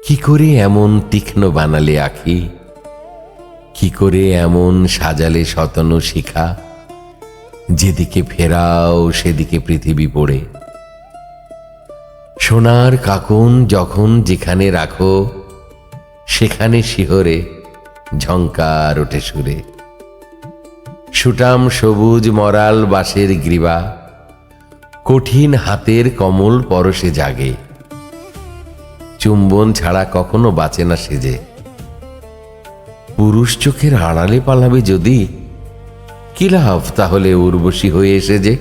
কি করে এমন তীক্ষ্ণ বানালে আঁখি, কি করে এমন সাজালে শতন শিখা, যেদিকে ফেরাও সেদিকে পৃথিবী পড়ে। সোনার কাকুন যখন যেখানে রাখো, সেখানে শিহরে ঝংকার ওঠে সুরে। সুটাম সবুজ মরাল বাঁশের গ্রীবা, কঠিন হাতের কমল পরশে জাগে। চুম্বন ছাড়া কখনো বাঁচে না সেজে। পুরুষ চোখের আড়ালে পালাবে যদি, কি লাভ তাহলে উর্বশী হয়ে এসে যে।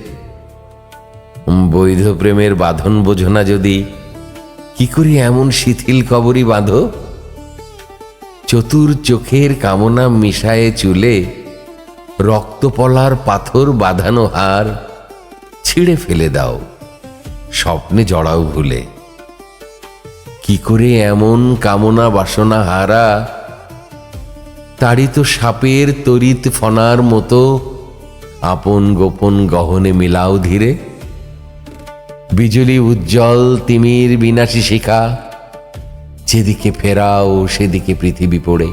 বৈধ প্রেমের বাঁধন বোঝো না যদি, কি করে এমন শিথিল কবরই বাঁধো। চতুর চোখের কামনা মিশায়ে চুলে, রক্তপলার পাথর বাঁধানো হার ছিঁড়ে ফেলে দাও, স্বপ্নে জড়াও ভুলে। কি করে এমন কামনা বাসনা হারা, তাড়িত সাপের তড়িৎ ফনার মতো আপন গোপন গহনে মিলাও ধীরে। বিজলি উজ্জ্বল তিমির বিনাশী শিখা, যেদিকে ফেরাও সেদিকে পৃথিবী পড়ে।